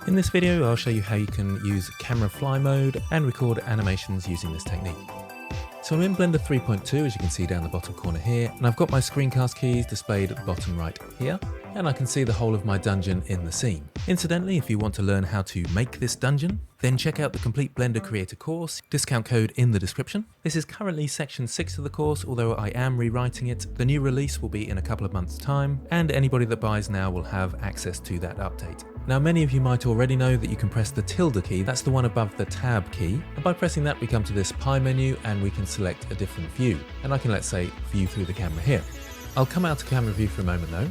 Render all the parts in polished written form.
In this video, I'll show you how you can use camera fly mode and record animations using this technique. So I'm in Blender 3.2, as you can see down the bottom corner here, and I've got my screencast keys displayed at the bottom right here, and I can see the whole of my dungeon in the scene. Incidentally, if you want to learn how to make this dungeon, then check out the complete Blender Creator course, discount code in the description. This is currently section 6 of the course, although I am rewriting it. The new release will be in a couple of months' time, and anybody that buys now will have access to that update. Now, many of you might already know that you can press the tilde key, that's the one above the tab key, and by pressing that we come to this pie menu and we can select a different view, and I can, let's say, view through the camera here. I'll come out to camera view for a moment though,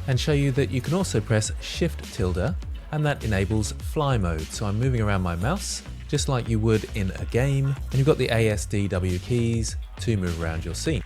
and show you that you can also press shift tilde, and that enables fly mode. So I'm moving around my mouse, just like you would in a game, and you've got the ASDW keys to move around your scene.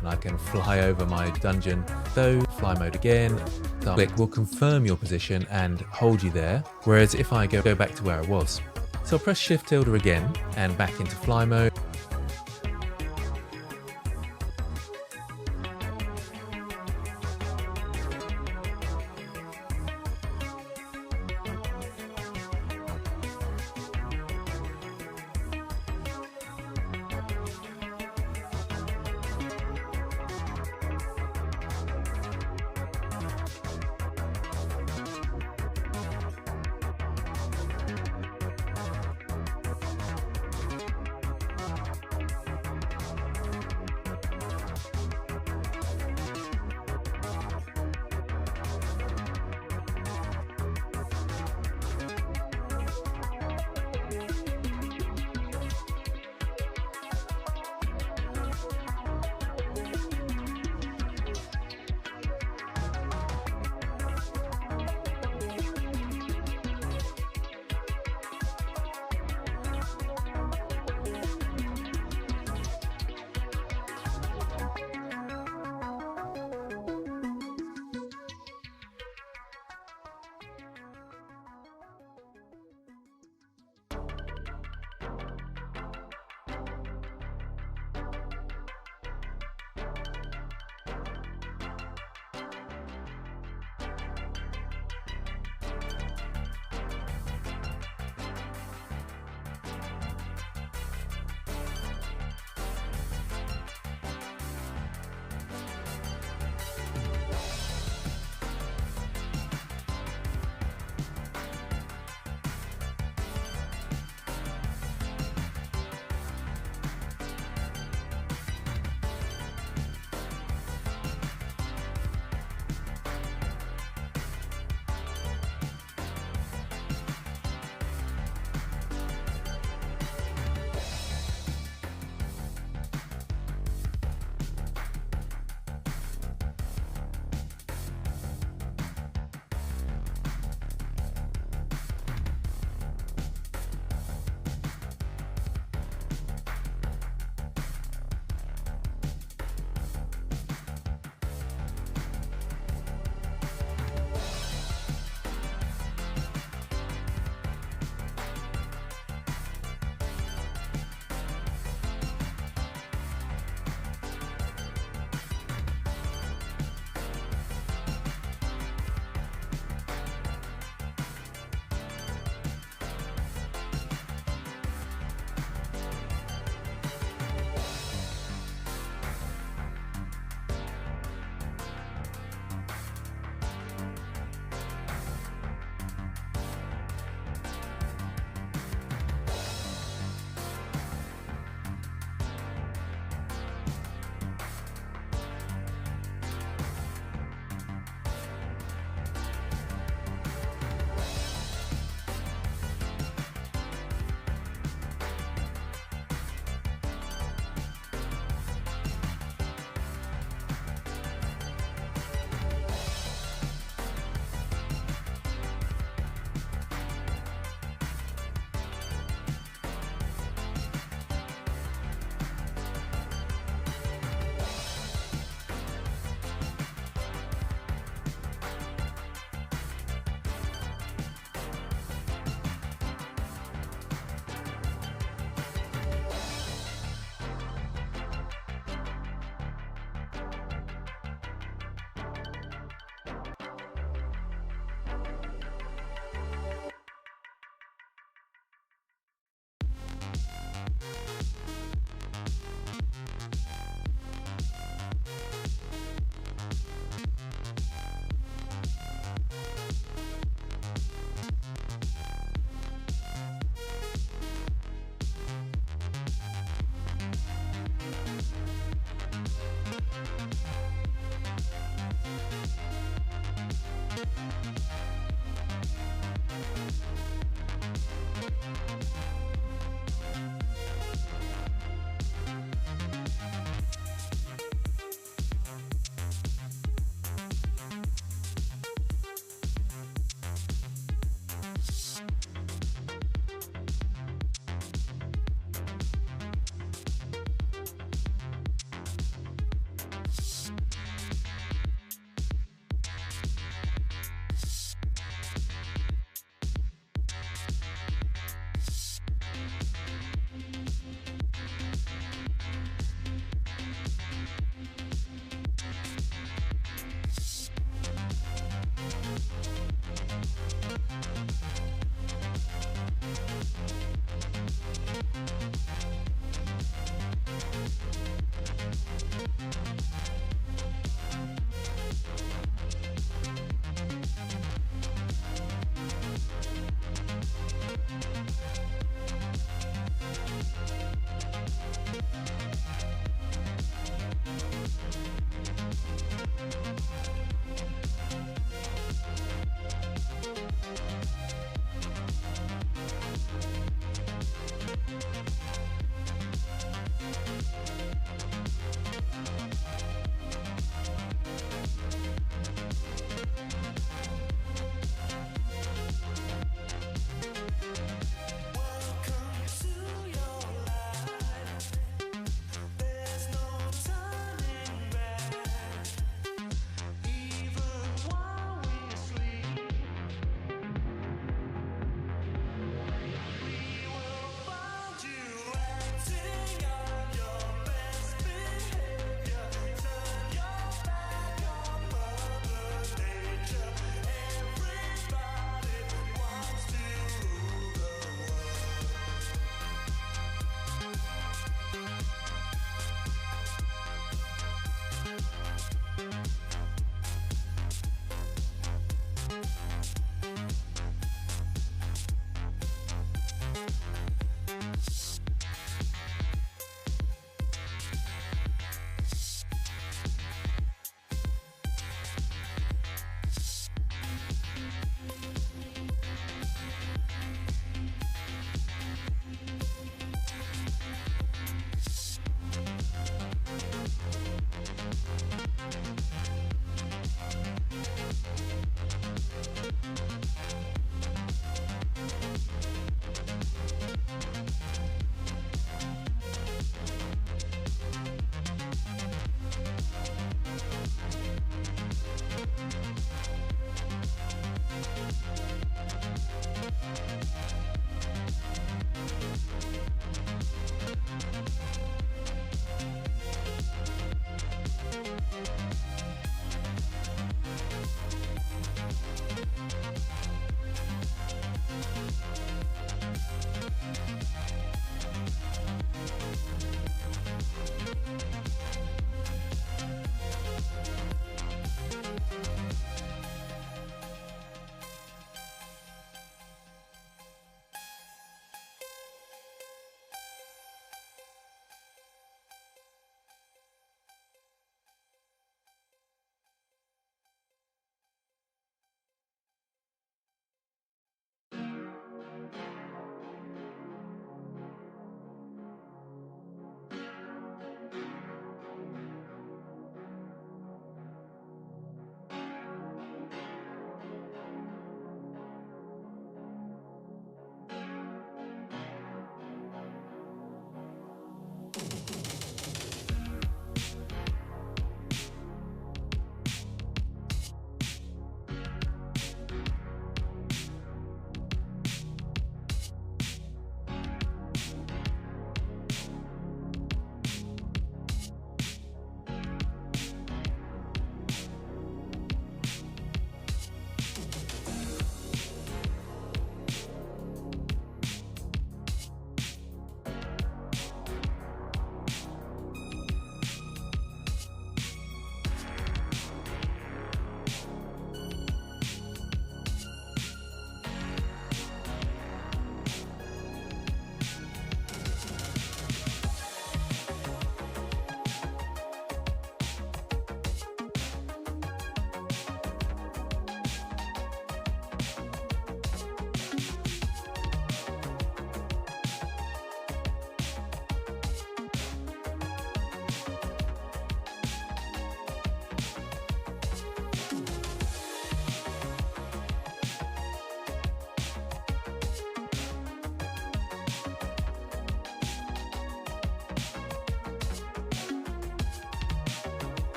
And I can fly over my dungeon. So fly mode again, click will confirm your position and hold you there, whereas if I go back to where I was. So I'll press Shift tilde again and back into fly mode.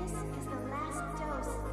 This is the last dose.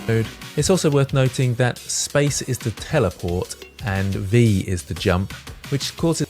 It's also worth noting that space is the teleport and V is the jump, which causes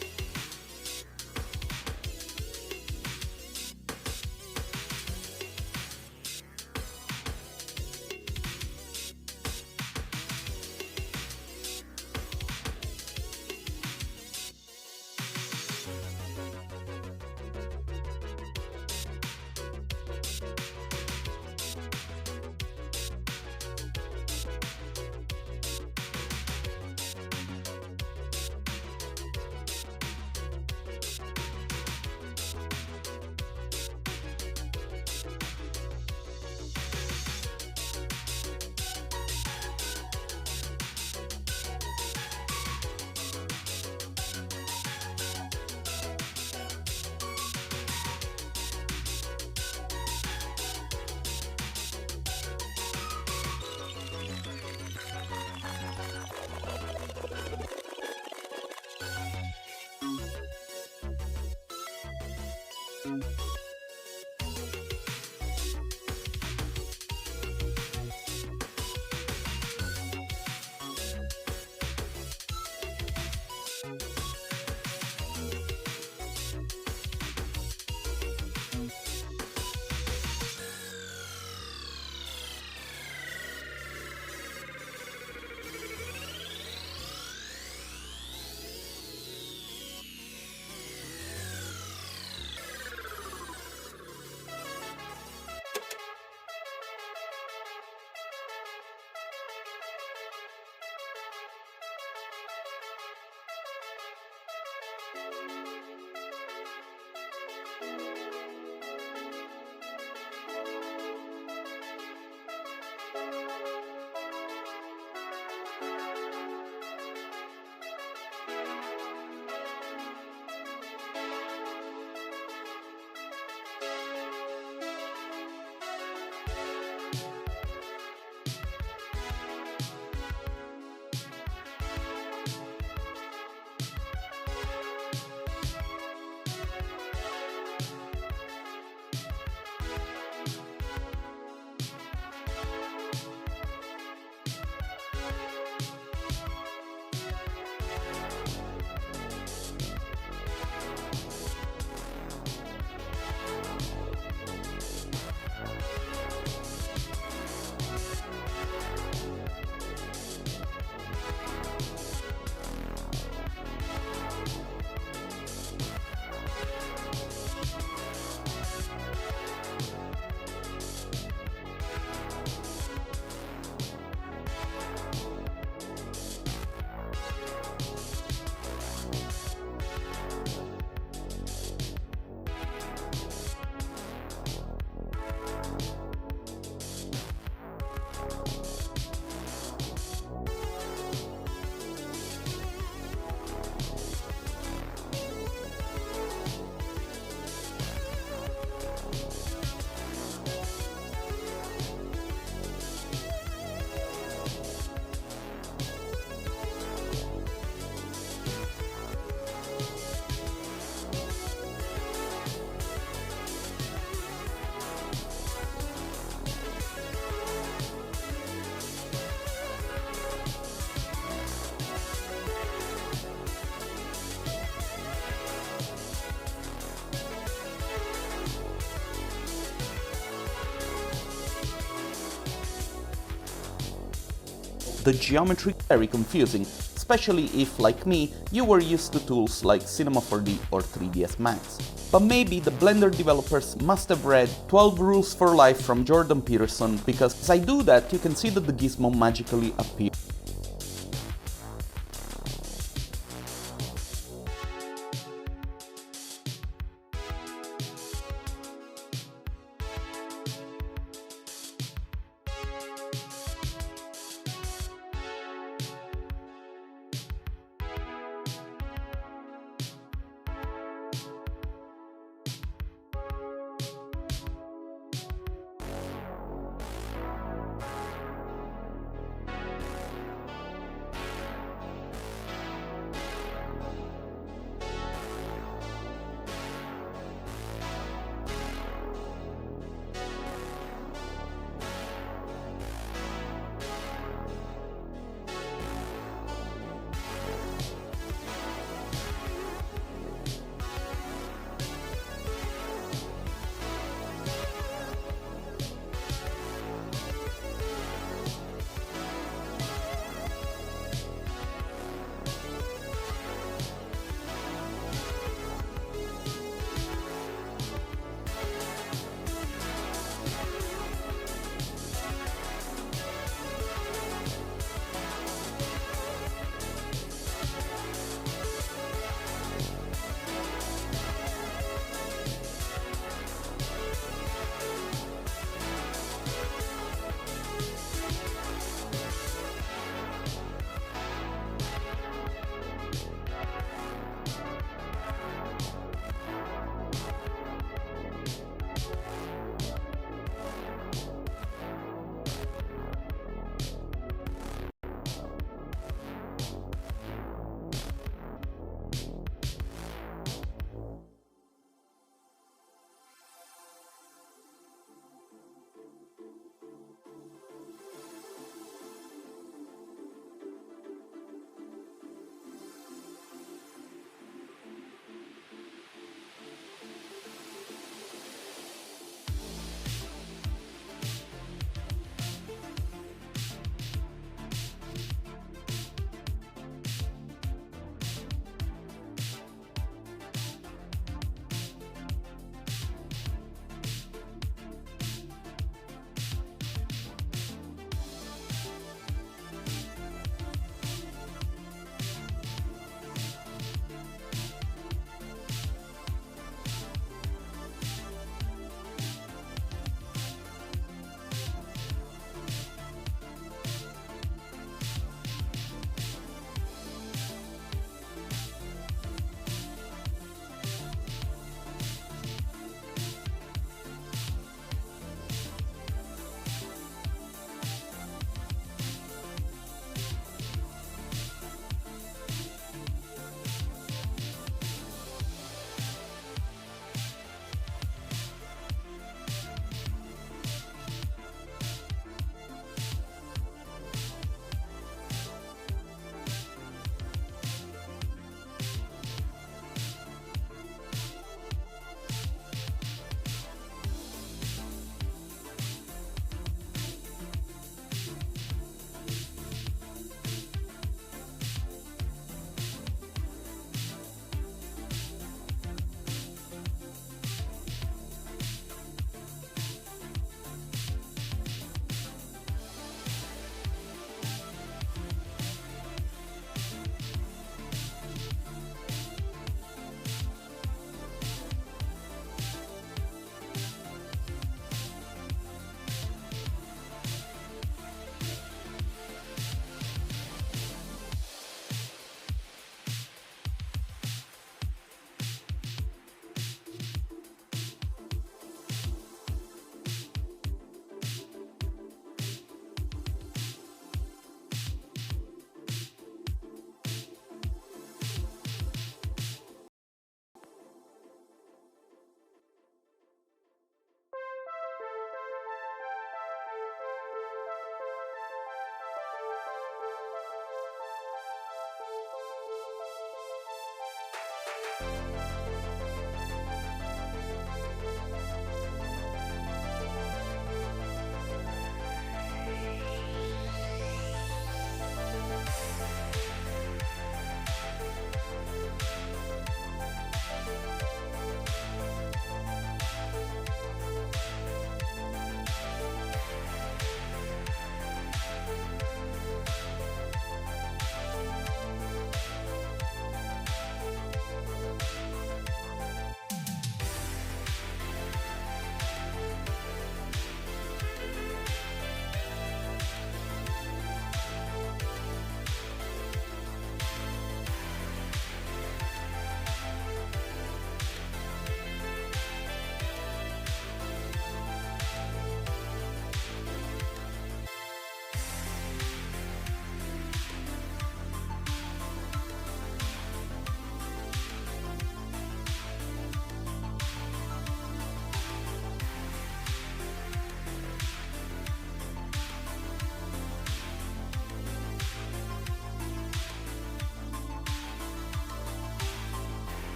the geometry is very confusing, especially if, like me, you were used to tools like Cinema 4D or 3ds Max. But maybe the Blender developers must have read 12 Rules for Life from Jordan Peterson, because as I do that, you can see that the gizmo magically appears.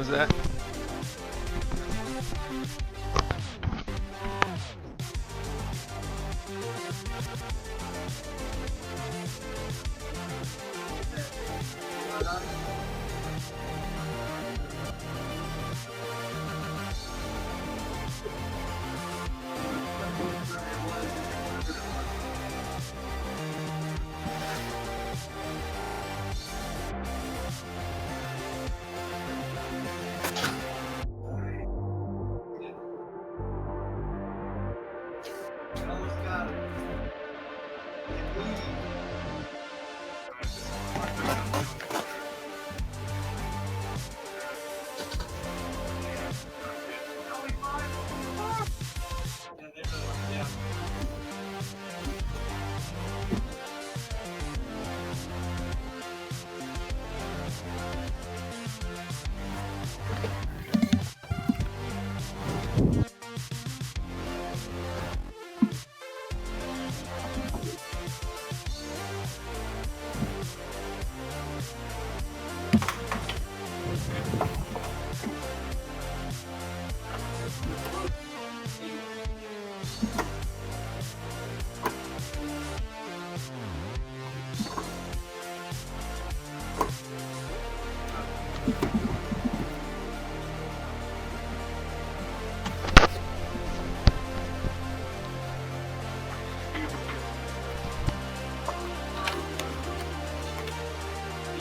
was that?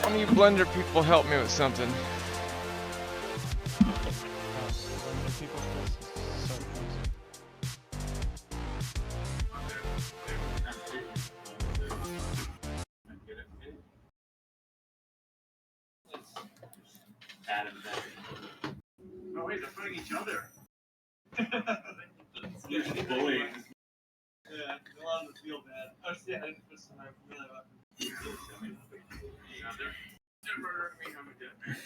One of you Blender people help me with something. Oh wait, they're fighting each other. It's bullying. Yeah, a lot of them feel bad. Oh, yeah, I didn't put some really about They're murdering me, I'm a dead man.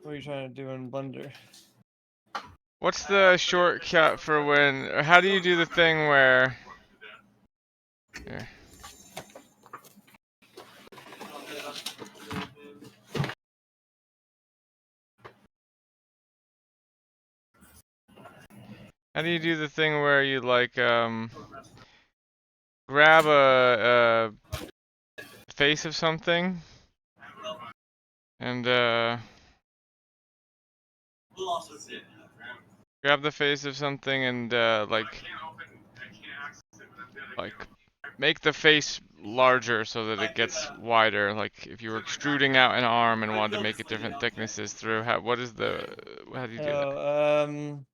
What are you trying to do in Blender? What's the shortcut for when, or how do you do the thing where, here. How do you do the thing where you like, grab a face of something and, grab the face of something and, like make the face larger so that it gets wider. Like if you were extruding out an arm and wanted to make it different thicknesses through, how do you do that?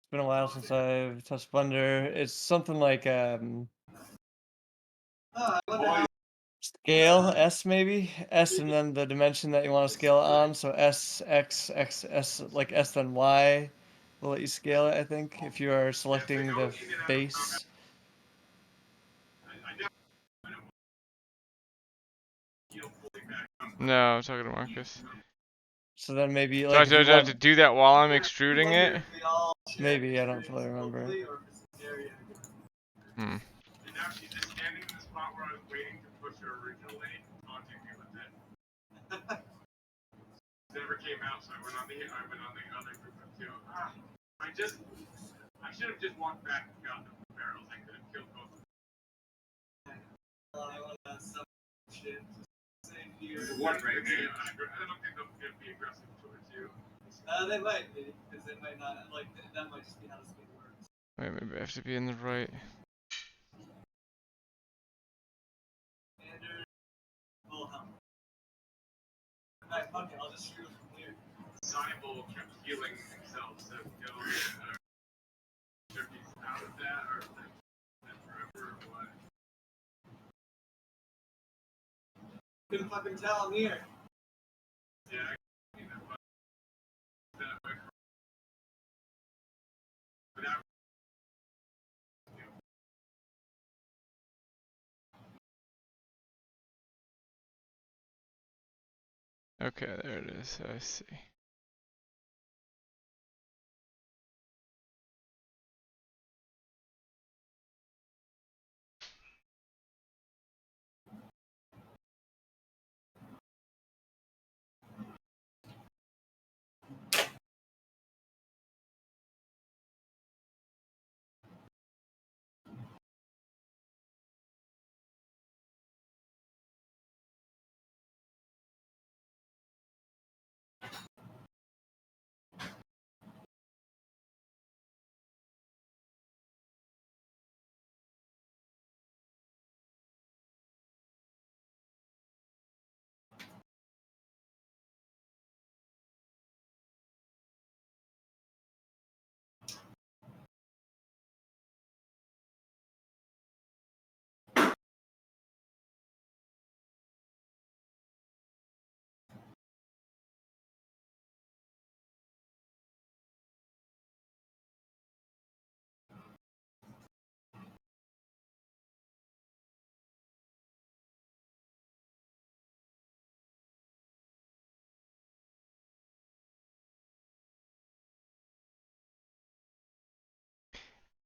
It's been a while since I've touched Blender. It's something like scale S maybe S, and then the dimension that you want to scale it on. So S X X S, like S then Y will let you scale it. I think if you are selecting the face. No, I'm talking to Marcus. So then maybe So I like if you have to want, do that while I'm extruding it? maybe I don't fully remember. Hmm. And now she's just standing in the spot where I was waiting to push her originally onto me with it. Never came out, so I went on the other group of two. I should have just walked back and gotten the barrels. I could have killed both of them. One right there. I don't think they'll be aggressive towards you. They might be, because they might not like that. Might just be how the speed works. Wait, maybe I have to be in the right. Okay, I'll just screw it from here. Cybele kept healing himself, so no, if he's out of that or then forever or what. Couldn't fucking tell, I'm here. Yeah, I mean, that way. Without Okay, there it is. I see.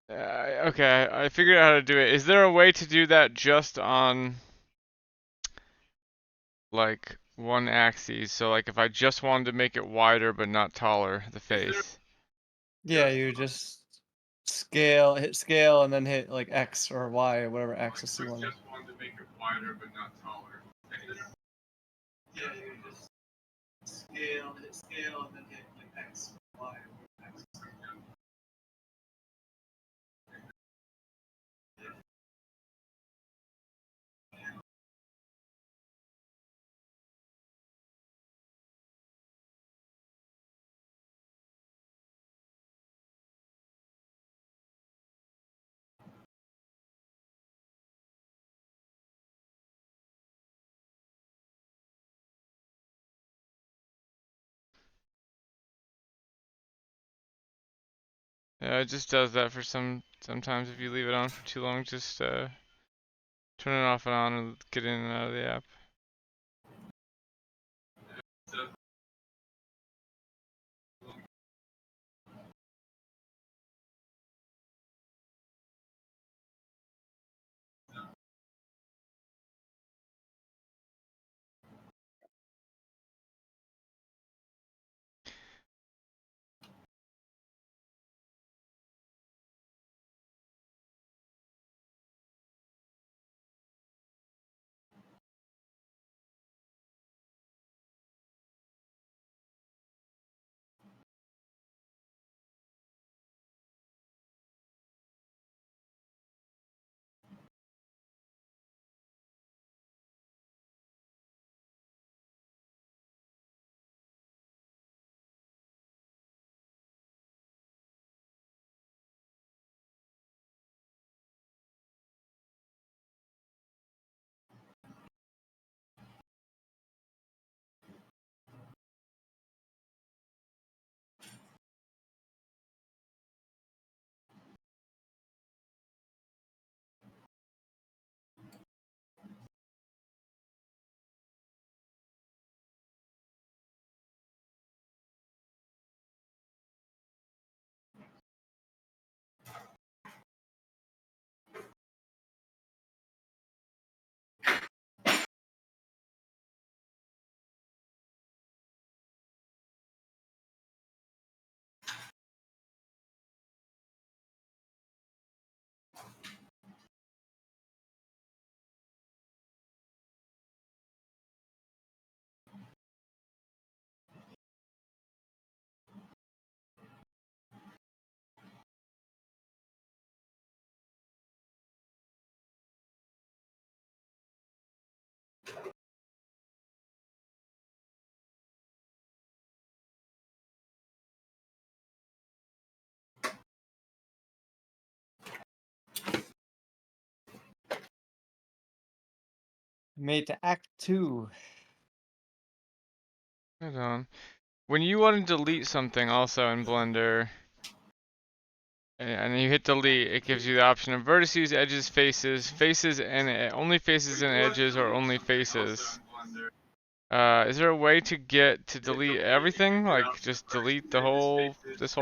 Okay, I figured out how to do it. Is there a way to do that just on like one axis? So like if I just wanted to make it wider but not taller, the face. Yeah, you just hit scale, and then hit like X or Y or whatever axis you want. Just wanted to make it wider but not taller. Yeah, you just hit scale, and then hit like X or Y. Yeah, it just does that for sometimes if you leave it on for too long, just turn it off and on and get in and out of the app. Made to Act 2. Hold on. When you want to delete something also in Blender, and you hit delete, it gives you the option of vertices, edges, faces, faces and only faces and edges or only faces. Is there a way to get to delete everything? Like just delete this whole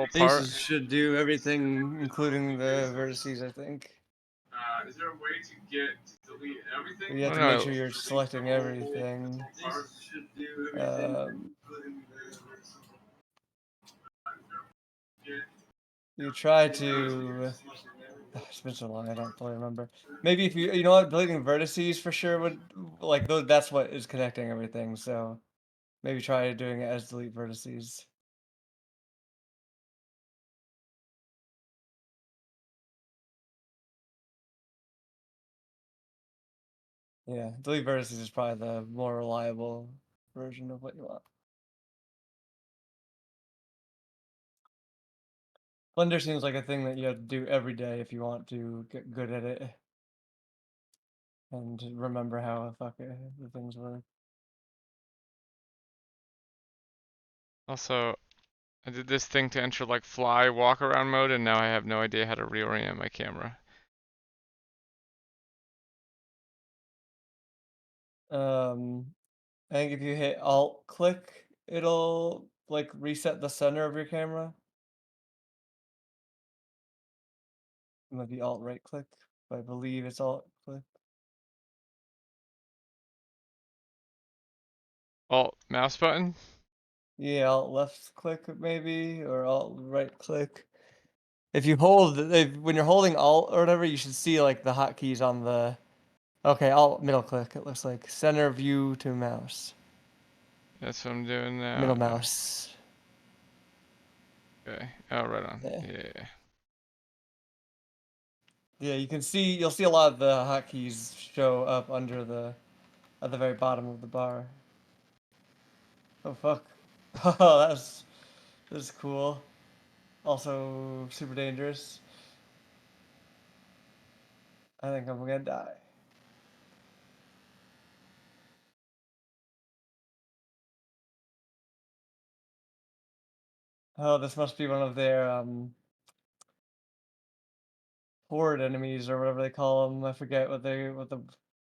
part? Faces should do everything, including the vertices, I think. Is there a way to get to delete everything? But you have Oh, to make no. sure you're selecting everything. You try to. It's been so long, I don't fully remember. Maybe if you know what, deleting vertices for sure would like that's what is connecting everything. So maybe try doing it as delete vertices. Yeah, delete vertices is probably the more reliable version of what you want. Blender seems like a thing that you have to do every day if you want to get good at it and remember how the things work. Also, I did this thing to enter like fly walk around mode and now I have no idea how to reorient my camera. I think if you hit Alt click, it'll like reset the center of your camera. might be alt right click, but I believe it's alt click. Alt mouse button. Yeah, alt left click maybe, or alt right click. If you hold, when you're holding alt or whatever, you should see like the hotkeys on the. Okay, alt middle click. It looks like center view to mouse. That's what I'm doing now. Middle mouse. Okay. Oh, right on. Yeah. Yeah. Yeah, you can see. You'll see a lot of the hotkeys show up under at the very bottom of the bar. Oh fuck! Oh, that's cool. Also super dangerous. I think I'm gonna die. Oh, this must be one of their horde enemies or whatever they call them. I forget what the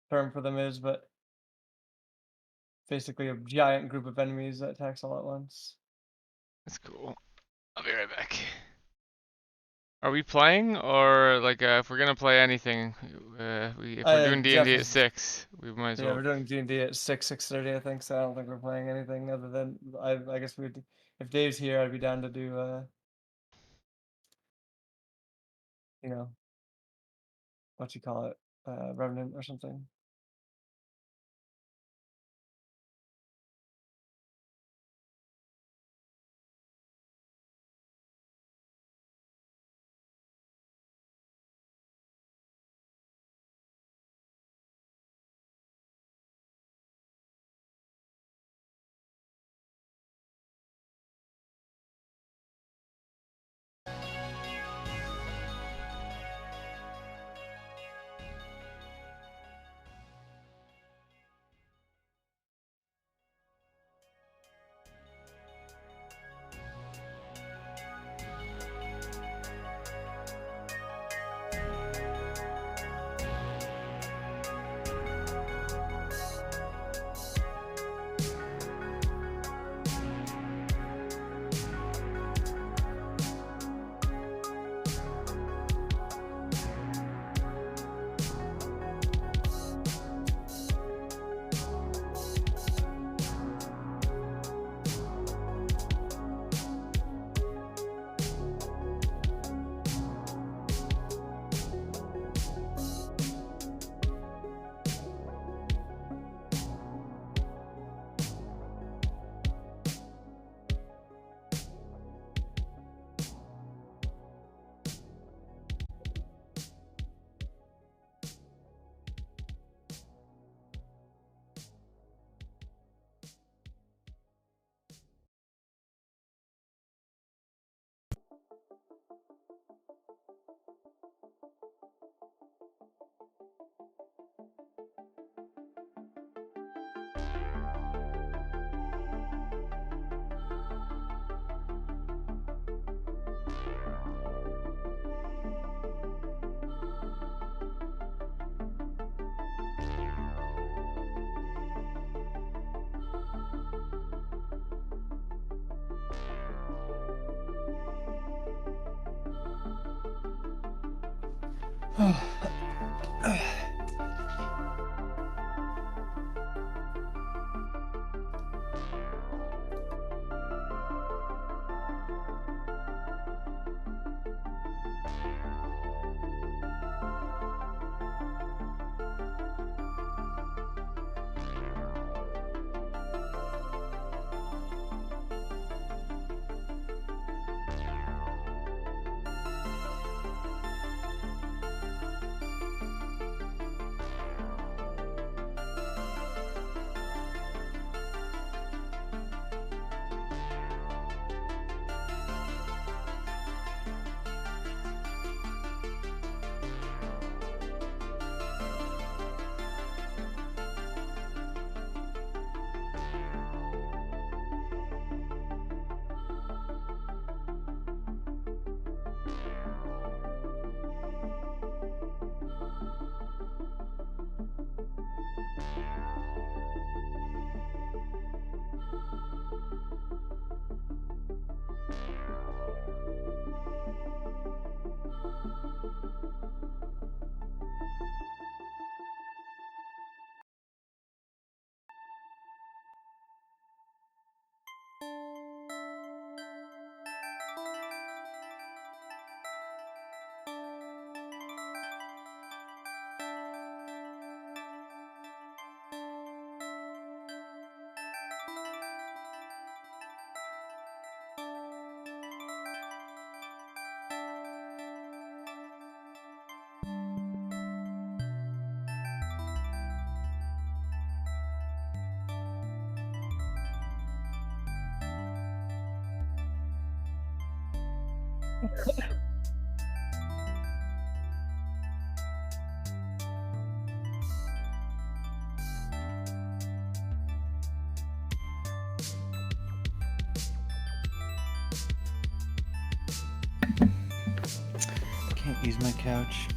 term for them is, but basically a giant group of enemies that attacks all at once. That's cool. I'll be right back. Are we playing, or like if we're gonna play anything, if we're doing D&D Jeff at is- 6, we might as Yeah, well. we're doing D&D at 6:30, I think. So I don't think we're playing anything other than I guess we'd if Dave's here, I'd be down to do you know, what you call it, Revenant or something. Can't use my couch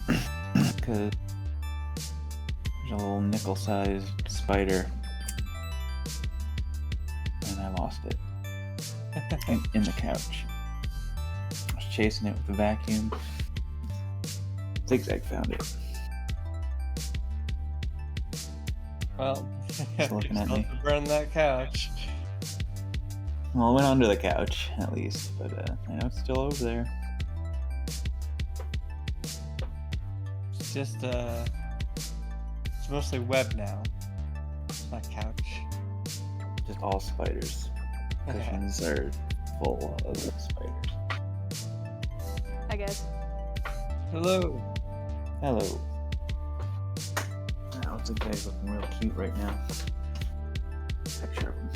because there's a little nickel-sized spider, and I lost it in the couch. I was chasing it with a vacuum. Zigzag found it. Well, It's looking you at still me. have to burn that couch. Well, it went under the couch at least, but I know it's still over there. It's just it's mostly web now. It's not couch. Just all spiders. Cushions are full of spiders. I guess. Hello. Hello. Wow, Zigzag's looking real cute right now. Picture of him.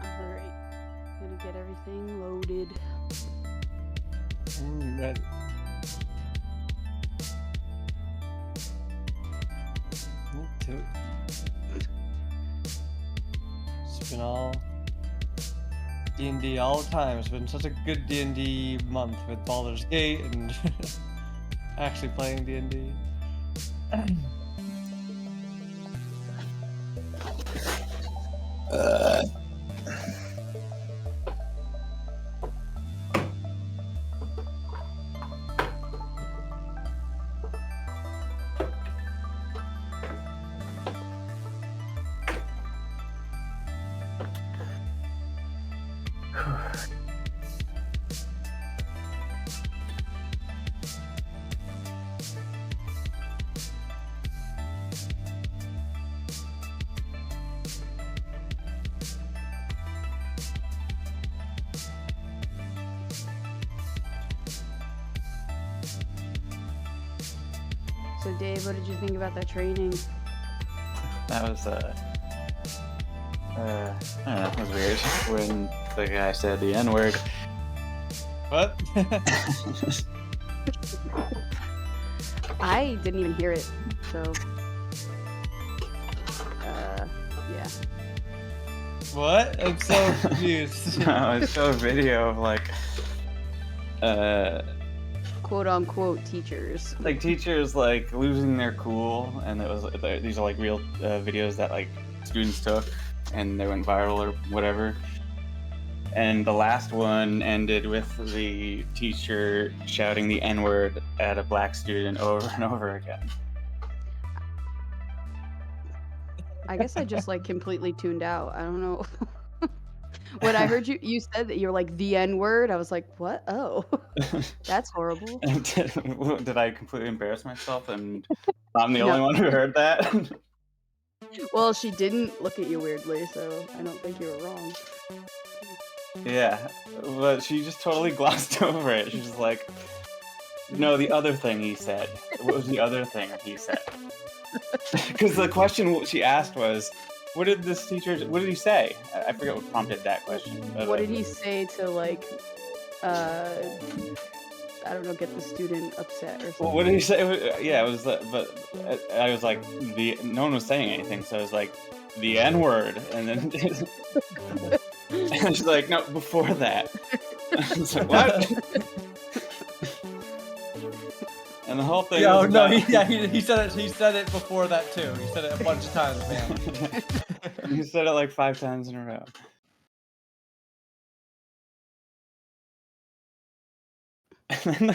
Alright. Gonna get everything loaded. Ready. Me too. It's been all D&D all the time. It's been such a good D&D month with Baldur's Gate and actually playing D&D. So Dave, what did you think about that training? That was I don't know, that was weird when the guy said the N-word. What? I didn't even hear it, so yeah. What? I'm so confused. No, I saw a video of like Quote unquote teachers. teachers like losing their cool, and it was these are like real videos that like students took and they went viral or whatever. And the last one ended with the teacher shouting the N-word at a black student over and over again. I guess I just like completely tuned out. I don't know. When I heard you said that you're like the N-word, I was like, what? Oh, that's horrible. Did I completely embarrass myself and I'm the No. only one who heard that? Well, she didn't look at you weirdly, so I don't think you were wrong. Yeah, but she just totally glossed over it. She's like, no, the other thing he said. What was the other thing he said? Because the question she asked was, what did this teacher, what did he say? I forget what prompted that question. But, What did he say to like, I don't know, get the student upset or something? Well, what did he say? Yeah, it was, but I was like, no one was saying anything, so I was like, the N-word, and then and she's like, no, before that. I was like, what? And the whole thing. Yo, was no, about- he said it. He said it before that too. He said it a bunch of times, man. He said it like 5 times in a row. And then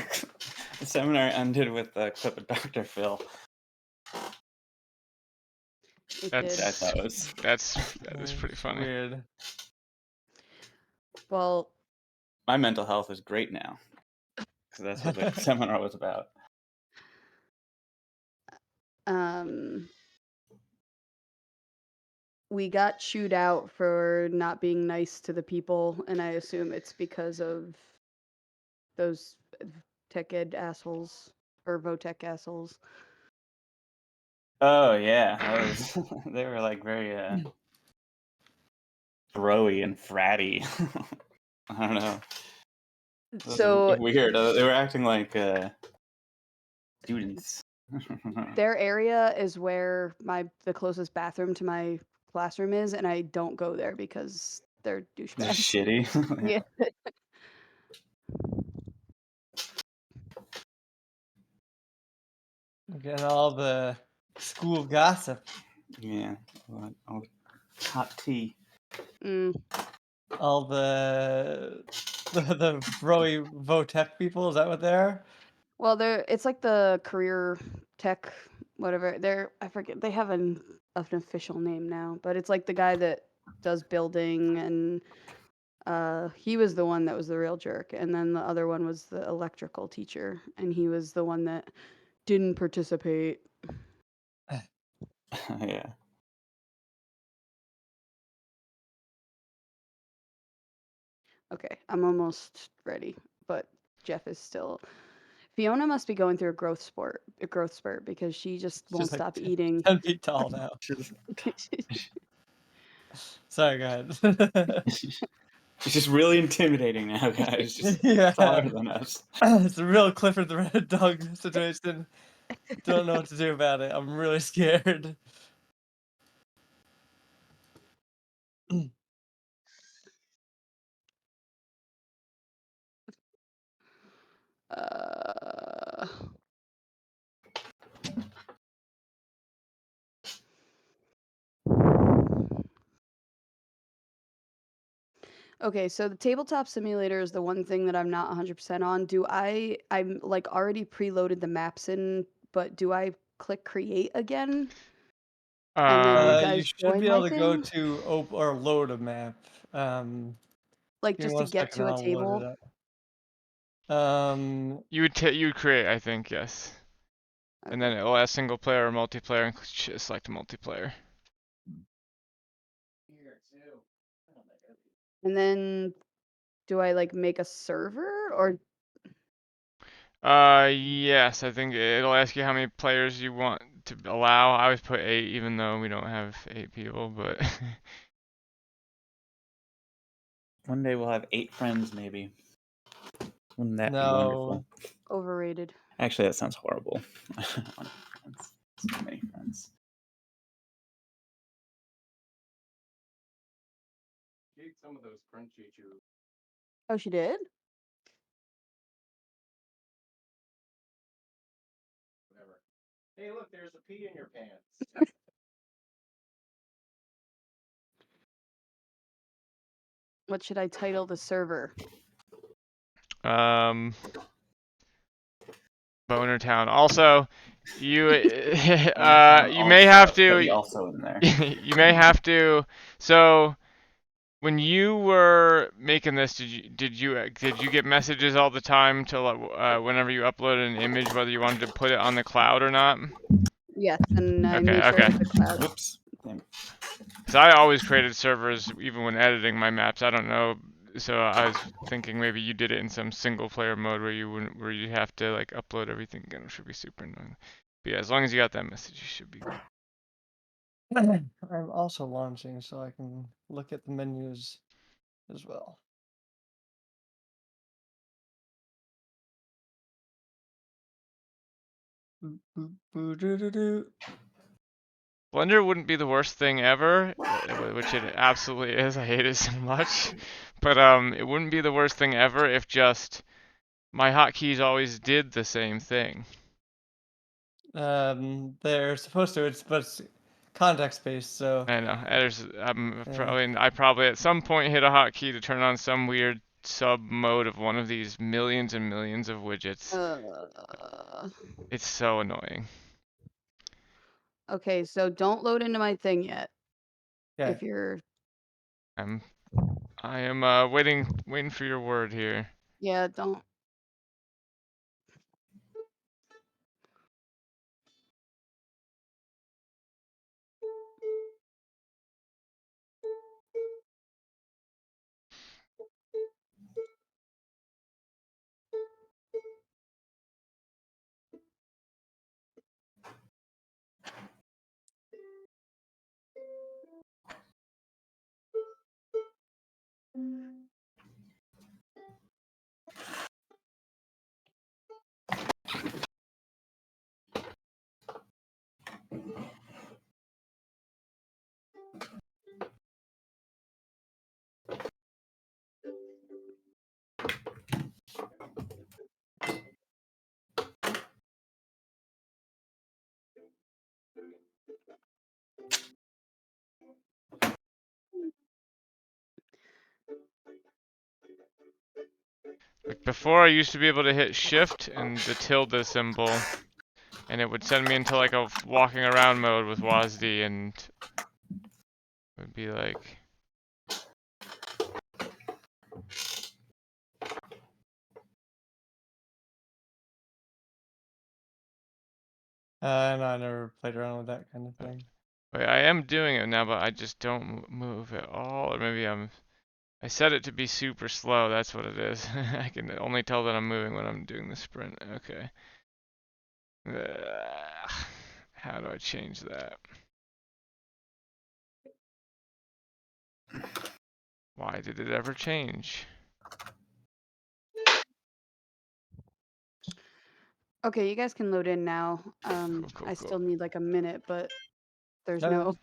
the seminar ended with a clip of Dr. Phil. It That's- did. I thought was That is pretty funny. Weird. Well, my mental health is great now. Because that's what the seminar was about. we got chewed out for not being nice to the people, and I assume it's because of those tech ed assholes or Votech assholes. Oh yeah, that was they were like very throwy and fratty. I don't know. It was So weird. They were acting like students. their area is where the closest bathroom to my classroom is, and I don't go there because they're Just douchebags. shitty. Yeah. Getting all the school gossip. Yeah. All hot tea. Mm. All the broy Votech people. Is that what they are? Well, it's like the career tech, whatever. I forget. They have an official name now, but it's like the guy that does building, and he was the one that was the real jerk, and then the other one was the electrical teacher, and he was the one that didn't participate. Yeah. Okay, I'm almost ready, but Jeff is still. Fiona must be going through a growth spurt because she just won't She's like stop eating. 10 feet tall now. Sorry, go ahead. She's just really intimidating now, guys. Just Yeah. taller than us. It's a real Clifford the Red Dog situation. Don't know what to do about it. I'm really scared. Uh, okay, so the tabletop simulator is the one thing that I'm not 100% on. I'm like already preloaded the maps in, but do I click create again? And then you Um, You guys should join be my able to go thing? to or load a map. Like Give me just to 1 get second, to a I'll load table? it up. you would create, I think, yes, and then Okay. it'll ask single player or multiplayer, and select multiplayer. And then do I like make a server or Yes, I think it'll ask you how many players you want to allow. I always put 8, even though we don't have 8 people, but One day we'll have 8 friends, maybe. Wouldn't that be No. wonderful? overrated? Actually, that sounds horrible. I don't want friends. So many friends. Some of those crunchy chews. Oh, she did? Whatever. Hey, look, there's a pee in your pants. What should I title the server? Boner Town. Also, you you may Also, have put to the also in there. you may have to. So when you were making this, did you get messages all the time to whenever you upload an image, whether you wanted to put it on the cloud or not? Yes, and I Okay, made sure okay. that the cloud. Whoops. Because I always created servers even when editing my maps. I don't know. So I was thinking maybe you did it in some single player mode where you have to like upload everything again, which would be super annoying. But yeah, as long as you got that message, you should be good. I'm also launching so I can look at the menus as well. Boop, boop, boo, doo, doo, doo. Blender wouldn't be the worst thing ever, which it absolutely is. I hate it so much. But it wouldn't be the worst thing ever if just my hotkeys always did the same thing. They're supposed to, but it's context based, so I know. Yeah. I probably at some point hit a hotkey to turn on some weird sub mode of one of these millions and millions of widgets. It's so annoying. Okay, so don't load into my thing yet. yeah. If you're I am waiting for your word here. yeah, don't. Like before, I used to be able to hit shift and the tilde symbol, and it would send me into like a walking around mode with WASD, and it would be like. No, I never played around with that kind of thing. Wait, I am doing it now, but I just don't move at all, or maybe I set it to be super slow. That's what it is. I can only tell that I'm moving when I'm doing the sprint. Okay. How do I change that? Why did it ever change? Okay, you guys can load in now. Cool, I cool. still need like a minute, but there's Okay. no.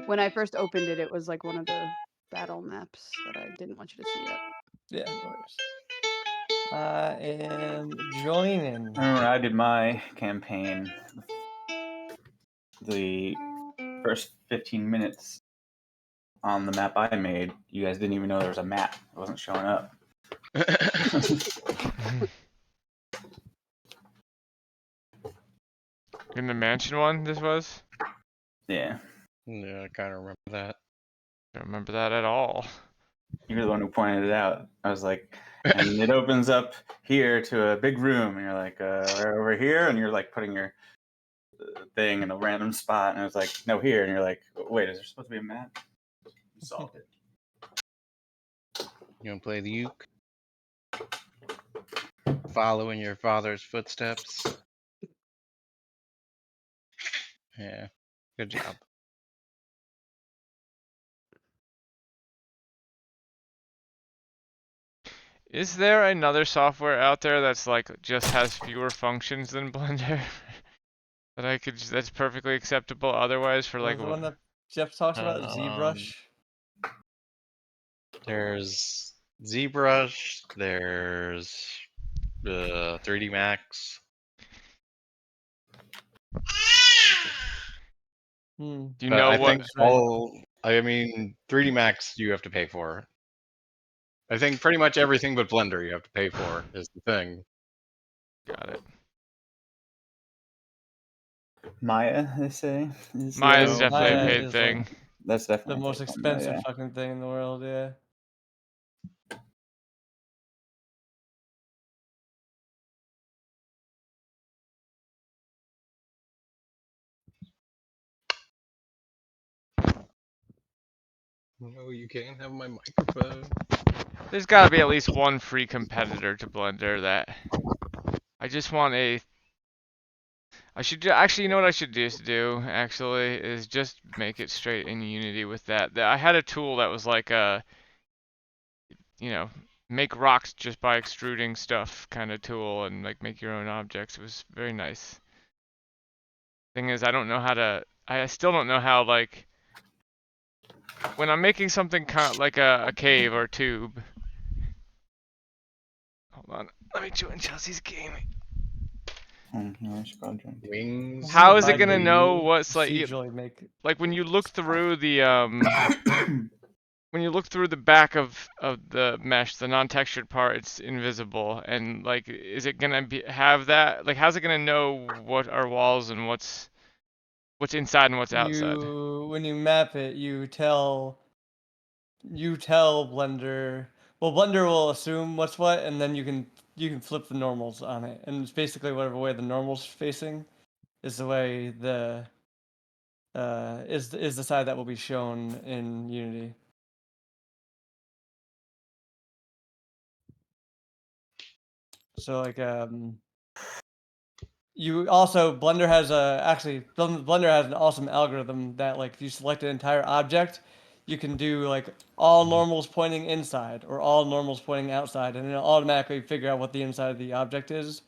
When I first opened it, it was like one of the battle maps that I didn't want you to see yet. Yeah, no worries. I am joining. I remember I did my campaign. The first 15 minutes on the map I made, you guys didn't even know there was a map. It wasn't showing up. In the mansion one, this was? Yeah. Yeah, I kind of remember that. I don't remember that at all. You were the one who pointed it out. I was like, and it opens up here to a big room, and you're like, we're over here, and you're like putting your thing in a random spot, and I was like, no, here, and you're like, wait, is there supposed to be a map? You solved it. You want to play the uke? Follow in your father's footsteps. Yeah, good job. Is there another software out there that's like just has fewer functions than Blender? That I could that's perfectly acceptable otherwise for like The one that Jeff talks about, ZBrush. There's ZBrush. There's 3D Max. Hmm. Do you But know I what? think all. I mean, 3D Max you have to pay for. I think pretty much everything but Blender you have to pay for is the thing. Got it. Maya, they say. Is Maya's the- definitely a Maya paid is, thing. like, That's definitely the most a take on that, expensive yeah. fucking thing in the world, yeah. No, you can't have my microphone. There's got to be at least one free competitor to Blender that I just want a. I should actually, you know what I should just do actually is just make it straight in Unity with that. I had a tool that was like a, you know, make rocks just by extruding stuff kind of tool and like make your own objects. It was very nice. Thing is, I don't know how to. I still don't know how like when I'm making something kind of like a cave or a tube. Hold on, let me join Chelsea's game. Yeah, I should probably join. Wings. How is it gonna know what's like? Make Like when you look through the when you look through the back of the mesh, the non-textured part, it's invisible. And like, is it gonna have that? Like, how's it gonna know what are walls and what's inside and what's outside? when you map it, you tell Blender. Well, Blender will assume what's what, and then you can flip the normals on it, and it's basically whatever way the normal's facing is the way the is the side that will be shown in Unity. So like you also Blender has Blender has an awesome algorithm that like if you select an entire object, you can do like all normals pointing inside or all normals pointing outside, and it'll automatically figure out what the inside of the object is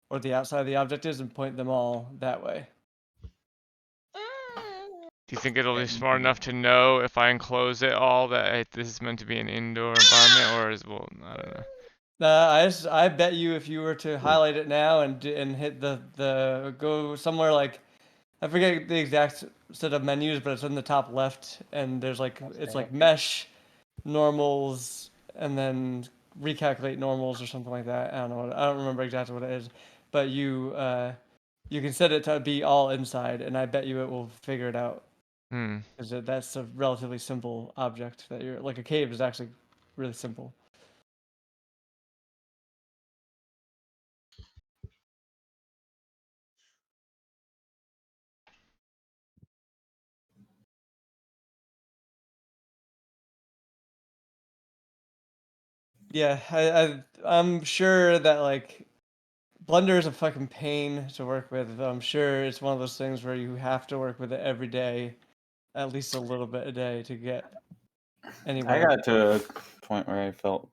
or the outside of the object is and point them all that way. Do you think it'll be smart enough to know if I enclose it all that this is meant to be an indoor environment, or is well, I don't know. I bet you if you were to highlight it now and hit the go somewhere like, I forget the exact set of menus, but it's in the top left, and there's like it's like mesh, normals, and then recalculate normals or something like that. I don't remember exactly what it is, but you can set it to be all inside, and I bet you it will figure it out. Hmm. Because that's a relatively simple object that you're like a cave is actually really simple. Yeah, I'm sure that like Blender is a fucking pain to work with. I'm sure it's one of those things where you have to work with it every day, at least a little bit a day to get I anywhere. got to a point where I felt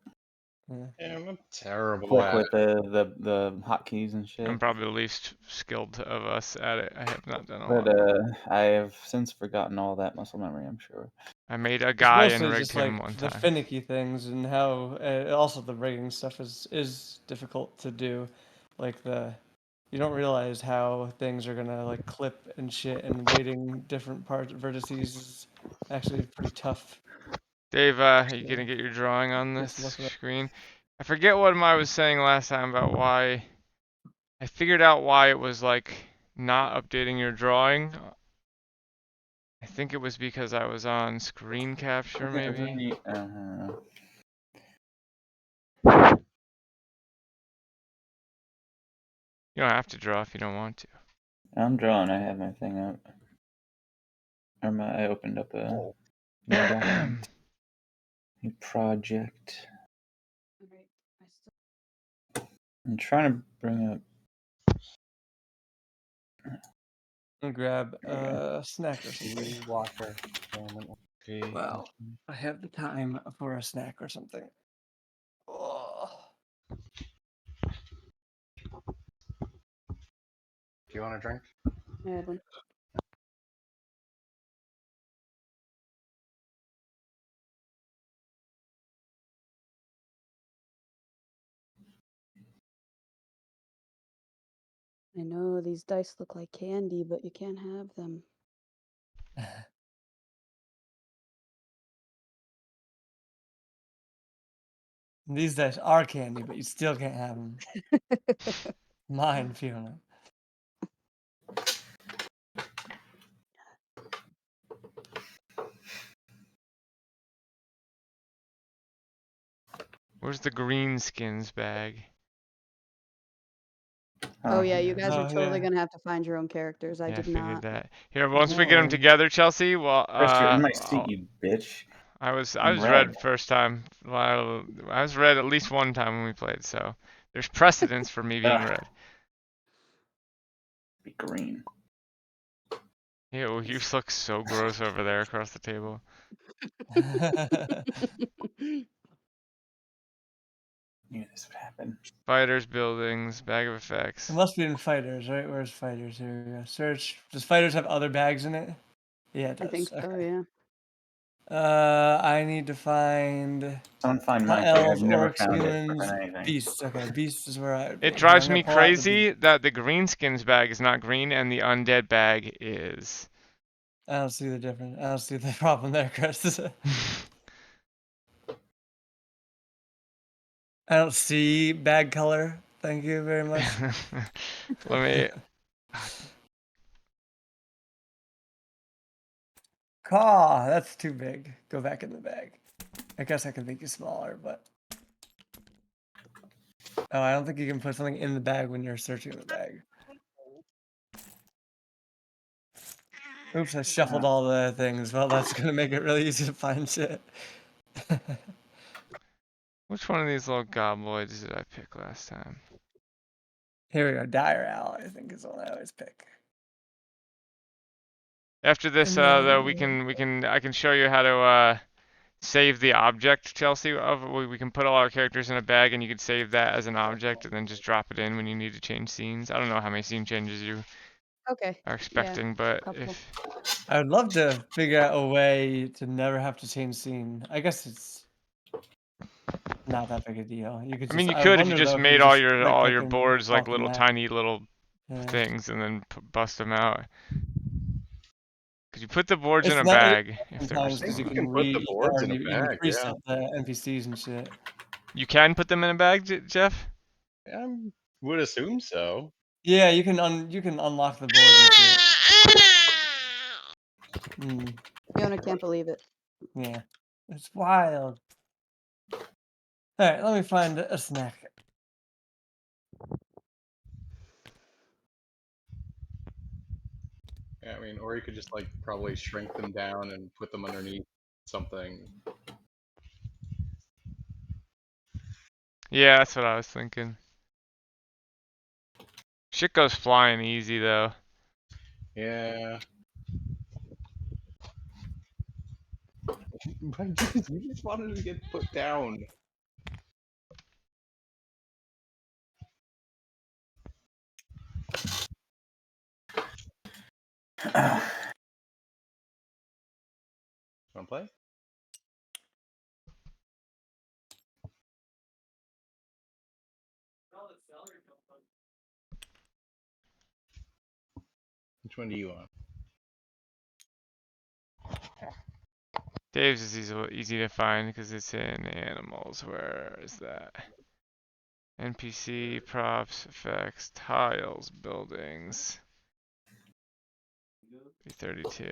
Yeah. Yeah, I'm terrible quick at with the hotkeys and shit. I'm probably the least skilled of us at it. I have not done a But lot. I have since forgotten all that muscle memory, I'm sure. I made a It's guy and mostly rigged just him like one the time. finicky things and how also the rigging stuff is difficult to do, like you don't realize how things are gonna like clip and shit, and weighting different vertices is actually pretty tough. Dave, are you Yeah. gonna get your drawing on Just this look at it. screen? I forget what I was saying last time about why. I figured out why it was like not updating your drawing. I think it was because I was on screen capture, maybe. You don't have to draw if you don't want to. I'm drawing. I have my thing up. I opened up a new document, new project. Alright, I still I'm trying to bring up. I'll grab a snack or something. Water. Wow, I have the time for a snack or something. Oh. Do you want a drink? I had one. I know these dice look like candy, but you can't have them. These dice are candy, but you still can't have them. Mine, Fiona. Where's the green skins bag? Oh yeah, you guys are Oh, totally yeah. gonna have to find your own characters. I Yeah, I did figured not. that. Here, once we get them No. together, Chelsea, well, Chris, you're in my seat, you bitch. I was I'm red red. first time. Well, I was red at least one time when we played, so there's precedence for me being Ugh. red. Be green. Ew, you look so gross over there across the table. Knew this would happen. Fighters, buildings, bag of effects. It must be in fighters, right? Where's fighters? Here we go. Search. Does fighters have other bags in it? Yeah, it I does. think so, Okay. yeah. I need to find Someone find mine. I've elves, never orcs, found humans, it for anything. beasts. Okay, beasts is where I would be. It drives I'm gonna me pull out the crazy beast. that the green skins bag is not green and the undead bag is. I don't see the difference. I don't see the problem there, Chris. I don't see bag color. Thank you very much. Let me. Caw, that's too big. Go back in the bag. I guess I can make you smaller, but. Oh, I don't think you can put something in the bag when you're searching in the bag. Oops, I shuffled all the things. Well, that's gonna make it really easy to find shit. Which one of these little gobloids did I pick last time? Here we go. Dire Owl, I think, is the one I always pick. After this, though, I can show you how to save the object, Chelsea. We can put all our characters in a bag, and you can save that as an object, and then just drop it in when you need to change scenes. I don't know how many scene changes you Okay. are expecting, but couple. if I would love to figure out a way to never have to change scene. I guess it's not that big a deal. You could I just. mean, you I could if you wonder just though if you made just right all click your and boards like pop the little map. tiny little Yeah. things and then bust them out. Could you put the boards in It's a not bag if there sometimes was because you You can can put the boards in a you can bag, yeah. preset the NPCs and shit. You can put them in a bag, Jeff? I would assume so. Yeah, you can unlock the board and shit. Fiona can't believe it. Yeah, it's wild. All right, let me find a snack. Yeah, I mean, or you could just like probably shrink them down and put them underneath something. Yeah, that's what I was thinking. Shit goes flying easy though. Yeah. But you just wanted to get put down. Wanna play? Which one do you want? Dave's is easy to find because it's in animals. Where is that? NPC, props, effects, tiles, buildings. 32.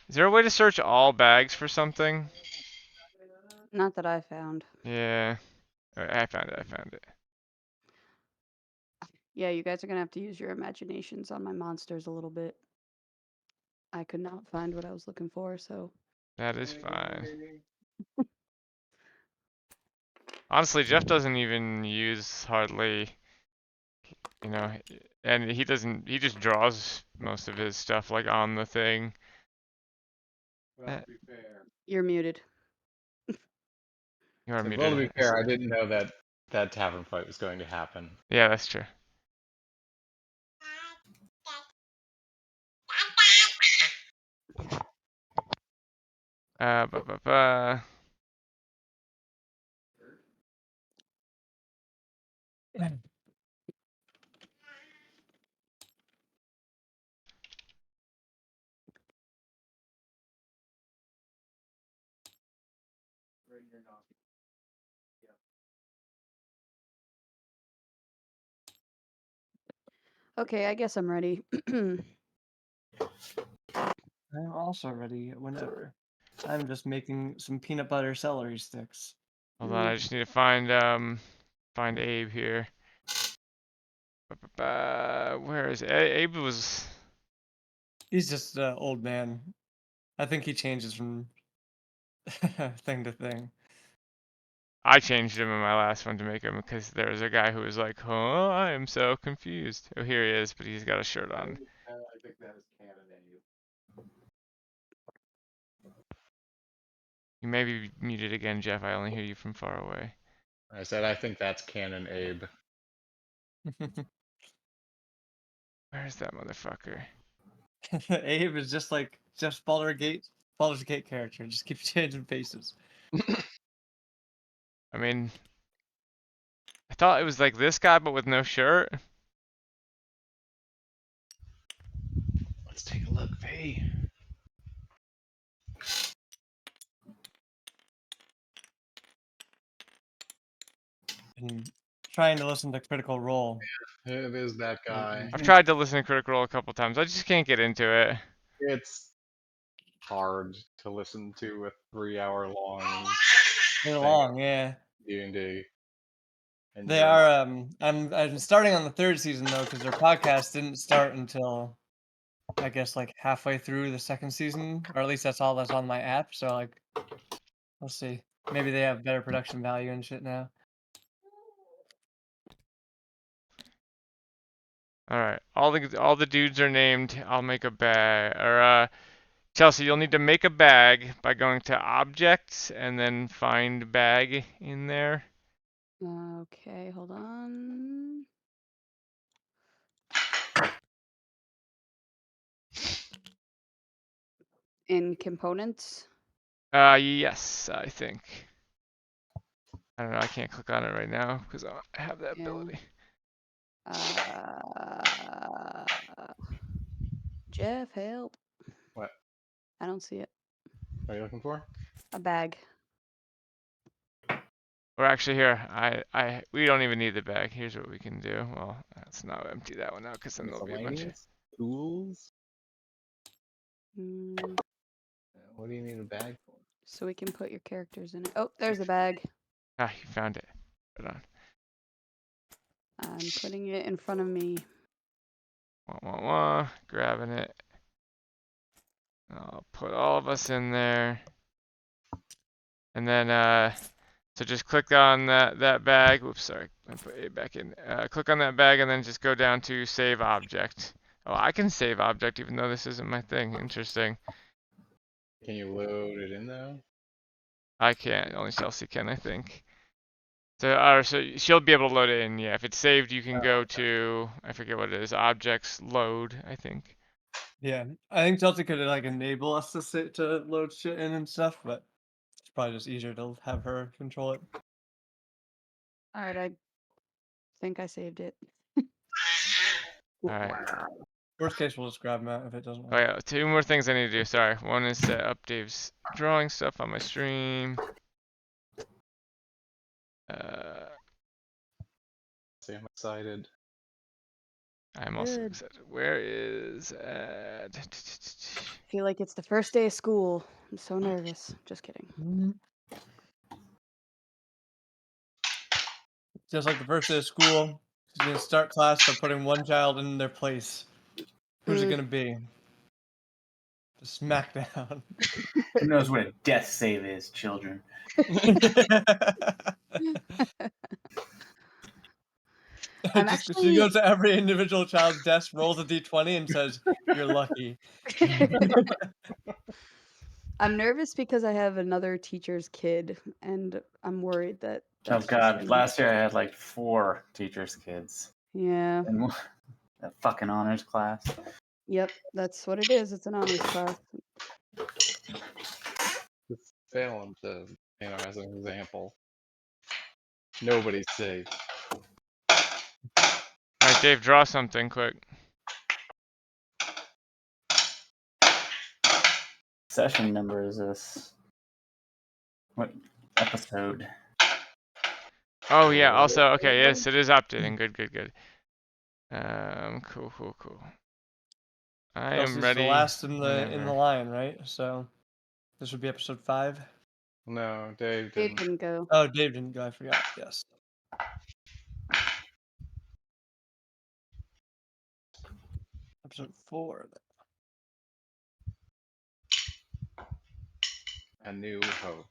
Is there a way to search all bags for something? Not that I found. Yeah. I found it. I found it. Yeah, you guys are gonna have to use your imaginations on my monsters a little bit. I could not find what I was looking for, so. That is fine. Honestly, Jeff doesn't even use hardly, you know, and he just draws most of his stuff like on the thing. Well, to be fair. You're muted. You are Well, to muted. be fair, I didn't know that tavern fight was going to happen. Yeah, that's true. Ba ba ba. Okay, I guess I'm ready. I'm also ready whenever. I'm just making some peanut butter celery sticks. Hold on, I just need to find Abe here. Ba ba ba. Where is Abe? Was He's just an old man. I think he changes from thing to thing. I changed him in my last one to make him because there was a guy who was like, "Huh, I am so confused." Oh, here he is, but he's got a shirt on. I think that is canon. You may be muted again, Jeff. I only hear you from far away. I said I think that's canon, Abe. Where's that motherfucker? Abe is just like Baldur's Gate character. Just keeps changing faces. I mean, I thought it was like this guy, but with no shirt. Let's take a look, V. And trying to listen to Critical Role. It is that guy. I've tried to listen to Critical Role a couple times. I just can't get into it. It's hard to listen to a 3-hour long They're long, yeah. D&D. And They are. I'm starting on the 3rd season though, because their podcast didn't start until I guess like halfway through the 2nd season, or at least that's all that's on my app. So like, we'll see. Maybe they have better production value and shit now. All right, all the dudes are named. I'll make a bag. Or Chelsea, you'll need to make a bag by going to Objects and then find Bag in there. Okay, hold on. in components? Yes, I think. I don't know. I can't click on it right now because I have that Yeah. ability. Jeff, help. What? I don't see it. What are you looking for? A bag. Or actually, here, we don't even need the bag. Here's what we can do. Well, let's not empty that one out because then there'll be a bunch of. Miscellaneous tools. Mm, What do you need a bag for? so we can put your characters in it. Oh, there's the bag. Ah, you found it. Hold on. I'm putting it in front of me. Grabbing it. I'll put all of us in there. And then, so just click on that bag. Oops, sorry. I put it back in. Click on that bag and then just go down to save object. Oh, I can save object even though this isn't my thing. Interesting. Can you load it in though? I can't. Only Chelsea can, I think. So she'll be able to load it in. Yeah, if it's saved, you can go to, I forget what it is, objects load, I think. Yeah, I think Chelsea could like enable us to load shit in and stuff, but it's probably just easier to have her control it. All right, I think I saved it. All right. Worst case, we'll just grab Matt if it doesn't Oh work. yeah, two more things I need to do. Sorry. One is set up Dave's drawing stuff on my stream. See, I'm excited. I'm also Good. excited. Where is Feel like it's the first day of school. I'm so nervous. Just kidding. Just like the first day of school, she's gonna start class by putting one child in their place. Who's it Mm. gonna be? The Smackdown. Who knows what a death save is, children? I'm She actually goes to every individual child's desk, rolls a d20, and says, "You're lucky." I'm nervous because I have another teacher's kid, and I'm worried that Oh that's just god, gonna- last year I had like 4 teachers' kids. Yeah. And that fucking honors class. Yep. That's what it is. It's an honors class. Just Salem to, as an example. Nobody's safe. Alright, Dave, draw something quick. Session number is this? What episode? Oh yeah, also okay, yes, it is updating. Good. Cool. I am Chelsea's ready. the last in the whenever. line, right? So this would be episode 5. No, Dave Dave didn't. didn't go. Oh, Dave didn't go. I forgot. Yes. Episode 4. A New Hope.